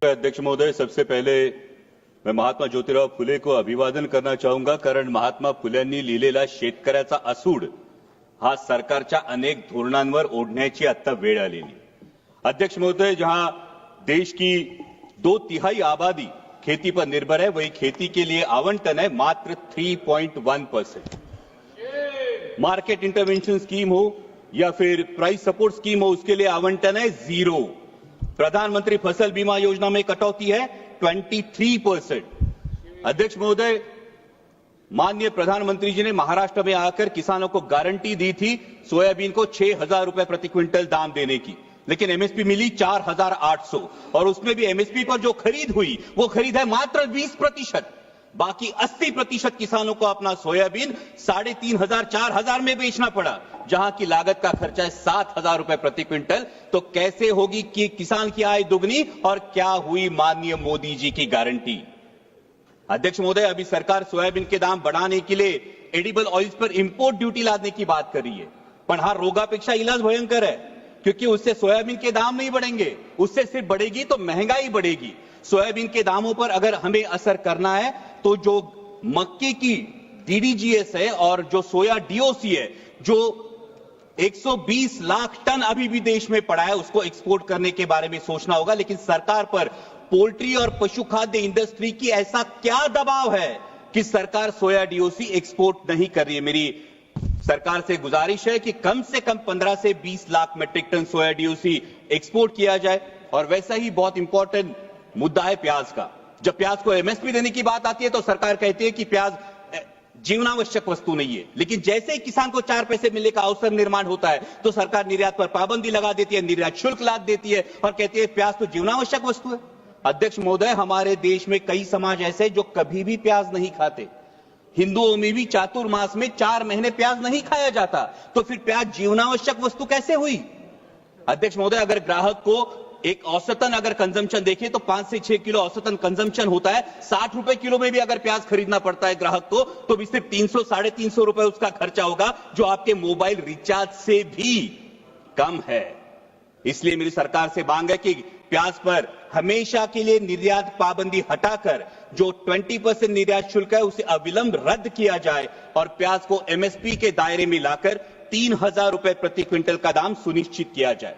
नमस्कार अध्यक्ष महोदय, सबसे पहले मैं महात्मा ज्योतिराव फुले को अभिवादन करना चाहूंगा, कारण महात्मा फुल्यांनी लिहिलेला शेतकऱ्याचा असूड हा सरकारच्या अनेक धोरणांवर ओढण्याची आता वेळ आलेली। अध्यक्ष महोदय, जहां देश की 2/3 आबादी खेती पर निर्भर है, वही खेती के लिए आवंटन है मात्र 3.1%। मार्केट इंटरवेंशन स्कीम हो या फिर प्राइस सपोर्ट स्कीम हो, उसके लिए आवंटन है 0। प्रधानमंत्री फसल बीमा योजना में कटौती है 23%। अध्यक्ष महोदय, माननीय प्रधानमंत्री जी ने महाराष्ट्र में आकर किसानों को गारंटी दी थी सोयाबीन को 6,000 रुपए प्रति क्विंटल दाम देने की, लेकिन एमएसपी मिली 4,800 और उसमें भी एमएसपी पर जो खरीद हुई वो खरीद है मात्र 20%। बाकी 80% किसानों को अपना सोयाबीन 3,500 4,000 में बेचना पड़ा, जहां की लागत का खर्चा है 7,000 रुपए प्रति क्विंटल। तो कैसे होगी कि किसान की आय दुगनी, और क्या हुई माननीय मोदी जी की गारंटी? अध्यक्ष महोदय, अभी सरकार सोयाबीन के दाम बढ़ाने के लिए एडिबल ऑयल्स पर इंपोर्ट ड्यूटी लादने की बात कर रही है, पण हा रोगापेक्षा इलाज भयंकर है, क्योंकि उससे सोयाबीन के दाम नहीं बढ़ेंगे, उससे सिर्फ बढ़ेगी तो महंगाई बढ़ेगी। सोयाबीन के दामों पर अगर हमें असर करना है तो जो मक्के की डीडीजीएस है और जो सोया डीओसी है, जो 120 लाख टन अभी भी देश में पड़ा है, उसको एक्सपोर्ट करने के बारे में सोचना होगा। लेकिन सरकार पर पोल्ट्री और पशु खाद्य इंडस्ट्री की ऐसा क्या दबाव है कि सरकार सोया डीओसी एक्सपोर्ट नहीं कर रही है? मेरी सरकार से गुजारिश है कि कम से कम 15 से 20 लाख मेट्रिक टन सोया डीओसी एक्सपोर्ट किया जाए। और वैसा ही बहुत इंपॉर्टेंट मुद्दा है प्याज का। जब प्याज को एमएसपी देने की बात आती है तो सरकार कहती है कि प्याज जीवनावश्यक वस्तु नहीं है, लेकिन जैसे ही किसान को 4 पैसे मिलने का अवसर निर्माण होता है तो सरकार निर्यात पर पाबंदी लगा देती है, निर्यात शुल्क लाद देती है और कहती है प्याज तो जीवनावश्यक वस्तु है। अध्यक्ष महोदय, हमारे देश में कई समाज ऐसे जो कभी भी प्याज नहीं खाते। हिंदुओं में भी चातुर्मास में 4 महीने प्याज नहीं खाया जाता, तो फिर प्याज जीवनावश्यक वस्तु कैसे हुई? अध्यक्ष महोदय, अगर ग्राहक को एक औसतन अगर कंजम्पशन देखें तो 5 से 6 किलो औसतन कंजम्पशन होता है। 60 रुपए किलो में भी अगर प्याज खरीदना पड़ता है ग्राहक को, तो भी सिर्फ 300 साढ़े 300 रुपए उसका खर्चा होगा, जो आपके मोबाइल रिचार्ज से भी कम है। इसलिए मेरी सरकार से मांग है कि प्याज पर हमेशा के लिए निर्यात पाबंदी हटाकर जो 20% निर्यात शुल्क है उसे अविलंब रद्द किया जाए और प्याज को एमएसपी के दायरे में लाकर 3,000 रुपए प्रति क्विंटल का दाम सुनिश्चित किया जाए।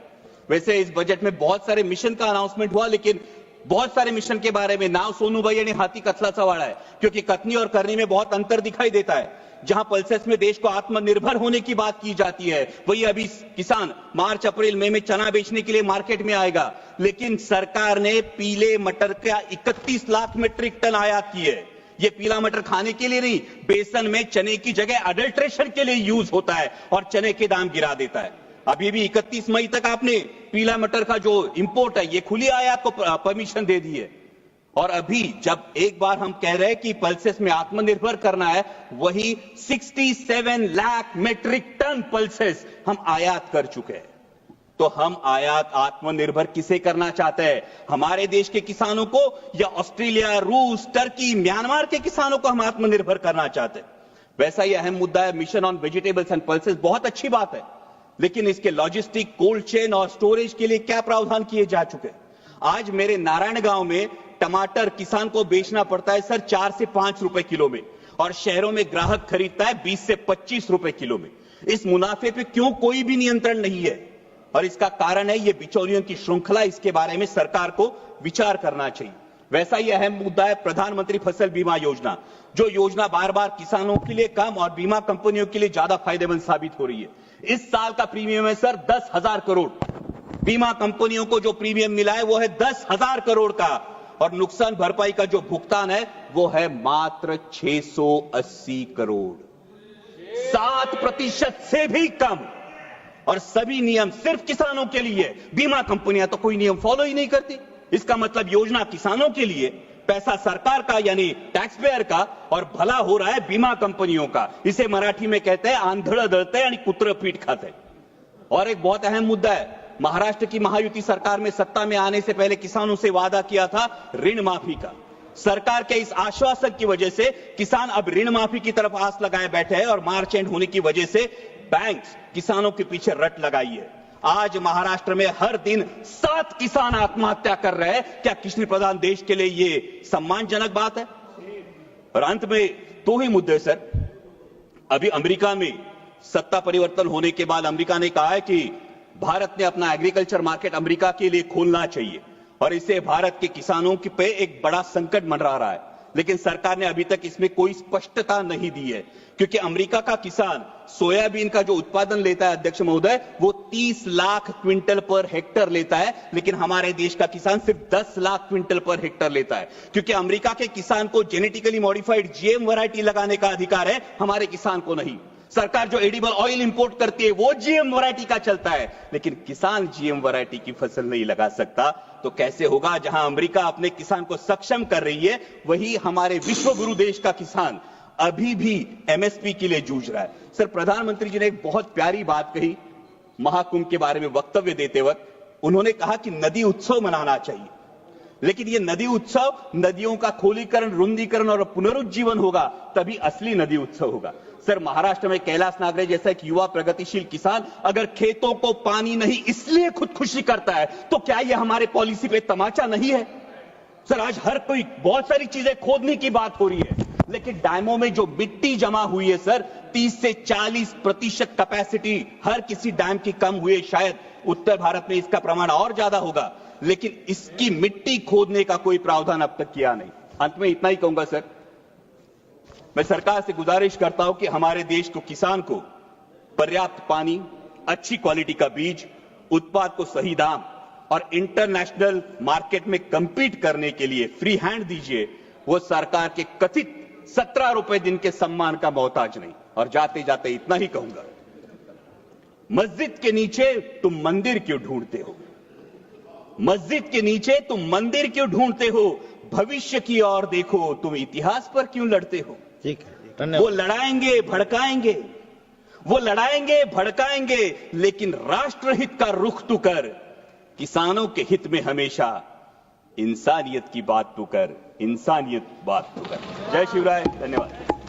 वैसे इस बजट में बहुत सारे मिशन का अनाउंसमेंट हुआ, लेकिन बहुत सारे मिशन के बारे में नाव सोनू भाई ने हाथी कथला सवाड़ा है, क्योंकि कथनी और करनी में बहुत अंतर दिखाई देता है। जहां पल्सेस में देश को आत्मनिर्भर होने की बात की जाती है, वही अभी किसान मार्च अप्रैल मई में चना बेचने के लिए मार्केट में आएगा, लेकिन सरकार ने पीले मटर का 31 लाख मेट्रिक टन आयात की है। ये पीला मटर खाने के लिए नहीं, बेसन में चने की जगह अडल्ट्रेशन के लिए यूज होता है और चने के दाम गिरा देता है। अभी भी 31 मई तक आपने पीला मटर का जो इंपोर्ट है, ये खुली आयात को परमिशन दे दी है। और अभी जब एक बार हम कह रहे हैं कि पल्सेस में आत्मनिर्भर करना है, वही 67 लाख मेट्रिक टन पल्सेस हम आयात कर चुके हैं। तो हम आयात आत्मनिर्भर किसे करना चाहते हैं? हमारे देश के किसानों को, या ऑस्ट्रेलिया, रूस, टर्की, म्यांमार के किसानों को हम आत्मनिर्भर करना चाहते हैं? वैसा ही अहम मुद्दा है mission on vegetables and pulses. बहुत अच्छी बात है, लेकिन इसके लॉजिस्टिक, कोल्ड चेन और स्टोरेज के लिए क्या प्रावधान किए जा चुके हैं? आज मेरे नारायण गांव में टमाटर किसान को बेचना पड़ता है सर 4 से 5 रुपए किलो में, और शहरों में ग्राहक खरीदता है 20 से 25 रुपए किलो में। इस मुनाफे पे क्यों कोई भी नियंत्रण नहीं है? और इसका कारण है ये बिचौलियों की श्रृंखला। इसके बारे में सरकार को विचार करना चाहिए। वैसा ही अहम मुद्दा है प्रधानमंत्री फसल बीमा योजना, जो योजना बार बार किसानों के लिए कम और बीमा कंपनियों के लिए ज्यादा फायदेमंद साबित हो रही है। इस साल का प्रीमियम है सर 10,000 करोड़। बीमा कंपनियों को जो प्रीमियम मिला है वो है 10,000 करोड़ का, और नुकसान भरपाई का जो भुगतान है वो है मात्र 680 करोड़, 7% से भी कम। और सभी नियम सिर्फ किसानों के लिए। बीमा कंपनियां तो कोई नियम फॉलो ही नहीं करती। इसका मतलब योजना किसानों के लिए, पैसा सरकार का यानी टैक्स पेयर का, और भला हो रहा है बीमा कंपनियों का। इसे मराठी में कहते हैं आंधळ दळते यानी कुत्र पीठ खाते। और एक बहुत अहम मुद्दा है, महाराष्ट्र की महायुति सरकार में सत्ता में आने से पहले किसानों से वादा किया था ऋण माफी का। सरकार के इस आश्वासन की वजह से किसान अब ऋण माफी की तरफ आस लगाए बैठे हैं, और मार्च एंड होने की वजह से बैंक किसानों के पीछे रट लगाई है। आज महाराष्ट्र में हर दिन 7 किसान आत्महत्या कर रहे हैं। क्या कृषि प्रधान देश के लिए ये सम्मानजनक बात है? और अंत में 2 ही मुद्दे सर। अभी अमेरिका में सत्ता परिवर्तन होने के बाद अमेरिका ने कहा है कि भारत ने अपना एग्रीकल्चर मार्केट अमेरिका के लिए खोलना चाहिए और इससे भारत के किसानों के पे एक बड़ा संकट मंडरा रहा है। लेकिन सरकार ने अभी तक इसमें कोई स्पष्टता नहीं दी है, क्योंकि अमेरिका का किसान सोयाबीन का जो उत्पादन लेता है अध्यक्ष महोदय, वो 30 लाख क्विंटल पर हेक्टर लेता है, लेकिन हमारे देश का किसान सिर्फ 10 लाख क्विंटल पर हेक्टर लेता है। क्योंकि अमेरिका के किसान को जेनेटिकली मॉडिफाइड जीएम वैरायटी लगाने का अधिकार है, हमारे किसान को नहीं। सरकार जो एडिबल ऑयल इंपोर्ट करती है वो जीएम वैरायटी का चलता है, लेकिन किसान जीएम वैरायटी की फसल नहीं लगा सकता। तो कैसे होगा? जहां अमेरिका अपने किसान को सक्षम कर रही है, वही हमारे विश्व गुरु देश का किसान अभी भी एमएसपी के लिए जूझ रहा है। सर, प्रधानमंत्री जी ने एक बहुत प्यारी बात कही महाकुंभ के बारे में वक्तव्य देते वक्त। उन्होंने कहा कि नदी उत्सव मनाना चाहिए, लेकिन ये नदी उत्सव नदियों का खोलीकरण, रुंदीकरण और पुनरुज्जीवन होगा, तभी असली नदी उत्सव होगा। सर, महाराष्ट्र में कैलाश नागरे जैसा एक युवा प्रगतिशील किसान अगर खेतों को पानी नहीं इसलिए खुदकुशी करता है, तो क्या ये हमारे पॉलिसी पे तमाचा नहीं है? सर, आज हर कोई बहुत सारी चीजें खोदने की बात हो रही है, लेकिन डैमों में जो मिट्टी जमा हुई है सर, 30 से 40% कैपेसिटी हर किसी डैम की कम हुई है। शायद उत्तर भारत में इसका प्रमाण और ज्यादा होगा, लेकिन इसकी मिट्टी खोदने का कोई प्रावधान अब तक किया नहीं। अंत में इतना ही कहूंगा सर, मैं सरकार से गुजारिश करता हूं कि हमारे देश को, किसान को पर्याप्त पानी, अच्छी क्वालिटी का बीज, उत्पाद को सही दाम और इंटरनेशनल मार्केट में कंपीट करने के लिए फ्री हैंड दीजिए। वो सरकार के कथित 17 रुपए दिन के सम्मान का मोहताज नहीं। और जाते जाते इतना ही कहूंगा, मस्जिद के नीचे तुम मंदिर क्यों ढूंढते हो? मस्जिद के नीचे तुम मंदिर क्यों ढूंढते हो? भविष्य की ओर देखो, तुम इतिहास पर क्यों लड़ते हो? ठीक है, धन्यवाद। वो लड़ाएंगे भड़काएंगे, वो लड़ाएंगे भड़काएंगे, लेकिन राष्ट्रहित का रुख तू कर, किसानों के हित में हमेशा इंसानियत की बात तू कर, इंसानियत बात तू कर। जय शिवराय, धन्यवाद।